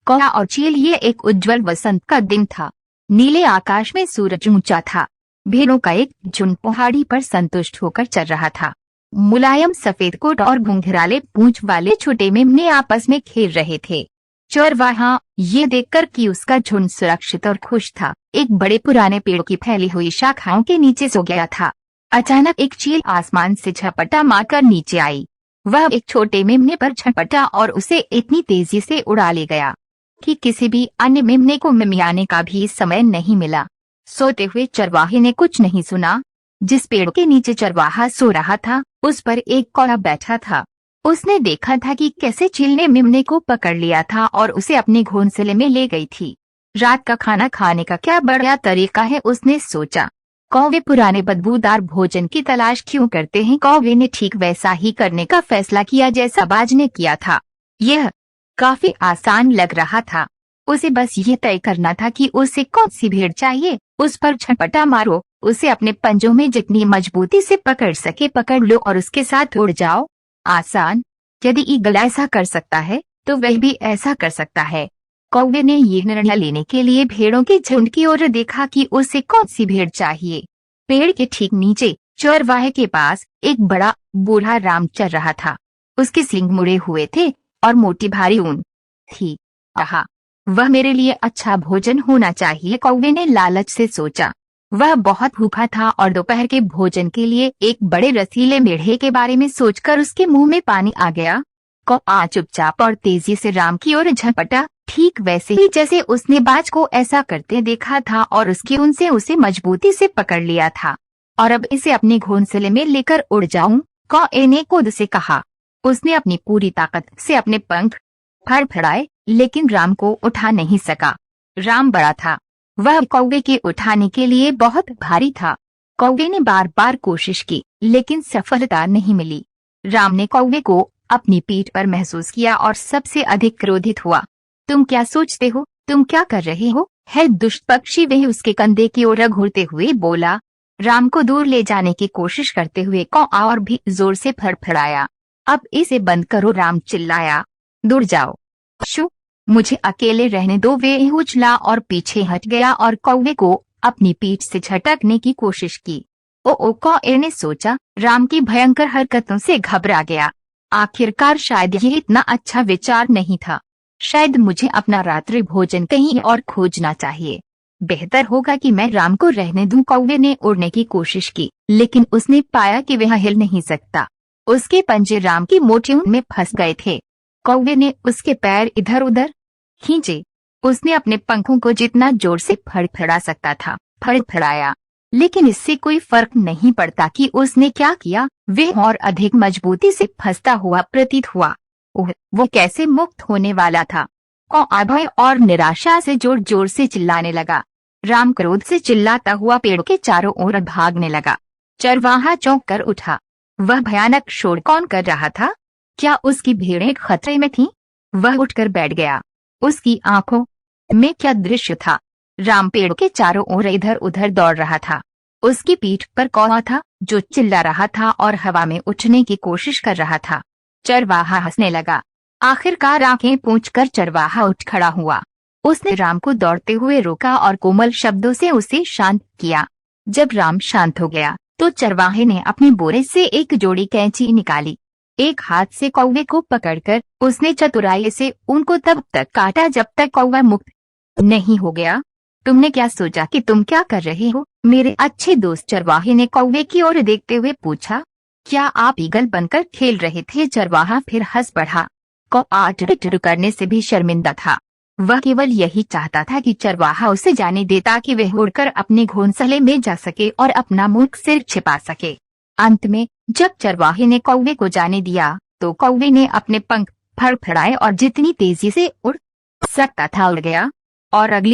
कौवा और चील। ये एक उज्जवल वसंत का दिन था। नीले आकाश में सूरज ऊंचा था। भेड़ों का एक झुंड पहाड़ी पर संतुष्ट होकर चल रहा था। मुलायम सफेद कोट और घुंघराले पूंछ वाले छोटे मेमने आपस में खेल रहे थे। चरवाहा ये देखकर कि उसका झुंड सुरक्षित और खुश था, एक बड़े पुराने पेड़ की फैली हुई शाखाओं के नीचे सो गया था। अचानक एक चील आसमान से झपटा मारकर नीचे आई। वह एक छोटे मेमने पर झपटा और उसे इतनी तेजी से उड़ा ले गया कि किसी भी अन्य मेमने को मिमियाने का भी समय नहीं मिला। सोते हुए चरवाहे ने कुछ नहीं सुना। जिस पेड़ के नीचे चरवाहा सो रहा था उस पर एक कौवा बैठा था। उसने देखा था कि कैसे चील ने मेमने को पकड़ लिया था और उसे अपने घोंसले में ले गई थी। रात का खाना खाने का क्या बढ़िया तरीका है, उसने सोचा। कौवे पुराने बदबूदार भोजन की तलाश क्यों करते हैं? कौवे ने ठीक वैसा ही करने का फैसला किया जैसा बाज ने किया था। यह काफी आसान लग रहा था। उसे बस ये तय करना था कि उसे कौन सी भेड़ चाहिए। उस पर झपटा मारो, उसे अपने पंजों में जितनी मजबूती से पकड़ सके पकड़ लो और उसके साथ उड़ जाओ। आसान। यदि ईगल ऐसा कर सकता है तो वह भी ऐसा कर सकता है। कौवे ने ये निर्णय लेने के लिए भेड़ों के झुंड की ओर देखा कि उसे कौन सी भेड़ चाहिए। पेड़ के ठीक नीचे चरवाहे के पास एक बड़ा बूढ़ा राम चल रहा था। उसके सींग मुड़े हुए थे और मोटी भारी ऊन थी। आहा, वह मेरे लिए अच्छा भोजन होना चाहिए, कौवे ने लालच से सोचा। वह बहुत भूखा था और दोपहर के भोजन के लिए एक बड़े रसीले मेढ़े के बारे में सोचकर उसके मुंह में पानी आ गया। कौवा चुपचाप और तेजी से राम की ओर झपटा, ठीक वैसे ही जैसे उसने बाज को ऐसा करते देखा था और उसकी ऊन से उसे मजबूती से पकड़ लिया था। और अब इसे अपने घोंसले में लेकर उड़ जाऊं, कौवे ने खुद से कहा। उसने अपनी पूरी ताकत से अपने पंख फड़फड़ाए लेकिन राम को उठा नहीं सका। राम बड़ा था, वह कौवे के उठाने के लिए बहुत भारी था। कौवे ने बार बार कोशिश की लेकिन सफलता नहीं मिली। राम ने कौवे को अपनी पीठ पर महसूस किया और सबसे अधिक क्रोधित हुआ। तुम क्या सोचते हो? तुम क्या कर रहे हो? है दुष्ट पक्षी, वह उसके कंधे की ओर घूरते हुए बोला। राम को दूर ले जाने की कोशिश करते हुए कौवा और भी जोर से फड़फड़ाया। अब इसे बंद करो, राम चिल्लाया। दूर जाओ, शू, मुझे अकेले रहने दो। वे उछला और पीछे हट गया और कौवे को अपनी पीठ से झटकने की कोशिश की। ओ कौवे ने सोचा। राम की भयंकर हरकतों से घबरा गया। आखिरकार शायद ये इतना अच्छा विचार नहीं था। शायद मुझे अपना रात्रि भोजन कहीं और खोजना चाहिए। बेहतर होगा कि मैं राम को रहने दूं। कौवे ने उड़ने की कोशिश की लेकिन उसने पाया कि वह हिल नहीं सकता। उसके पंजे राम की मोटी ऊन में फंस गए थे। कौवे ने उसके पैर इधर उधर खींचे। उसने अपने पंखों को जितना जोर से फड़फड़ा सकता था फड़फड़ाया, लेकिन इससे कोई फर्क नहीं पड़ता कि उसने क्या किया। वह और अधिक मजबूती से फंसता हुआ प्रतीत हुआ। ओह, वो कैसे मुक्त होने वाला था। कौवा भय और निराशा से जोर जोर से चिल्लाने लगा। राम क्रोध से चिल्लाता हुआ पेड़ के चारों ओर भागने लगा। चरवाहा चौंक कर उठा। वह भयानक शोर कौन कर रहा था? क्या उसकी भेड़ें खतरे में थीं? वह उठकर बैठ गया। उसकी आंखों में क्या दृश्य था! राम पेड़ के चारों ओर इधर उधर दौड़ रहा था। उसकी पीठ पर कौवा था जो चिल्ला रहा था और हवा में उठने की कोशिश कर रहा था। चरवाहा हंसने लगा। आखिरकार आंखें पोंछकर चरवाहा उठ खड़ा हुआ। उसने राम को दौड़ते हुए रोका और कोमल शब्दों से उसे शांत किया। जब राम शांत हो गया तो चरवाहे ने अपने बोरे से एक जोड़ी कैंची निकाली। एक हाथ से कौवे को पकड़कर उसने चतुराई से उनको तब तक काटा जब तक कौवा मुक्त नहीं हो गया। तुमने क्या सोचा कि तुम क्या कर रहे हो, मेरे अच्छे दोस्त? चरवाहे ने कौवे की ओर देखते हुए पूछा। क्या आप ईगल बनकर खेल रहे थे? चरवाहा फिर हंस पड़ा। कौवा टिटर करने से भी शर्मिंदा था। वह केवल यही चाहता था कि चरवाहा उसे जाने दे ताकि वह उड़कर अपने घोंसले में जा सके और अपना मुख सिर छिपा सके। अंत में जब चरवाहे ने कौवे को जाने दिया तो कौवे ने अपने पंख फड़फड़ाए और जितनी तेजी से उड़ सकता था उड़ गया और अगली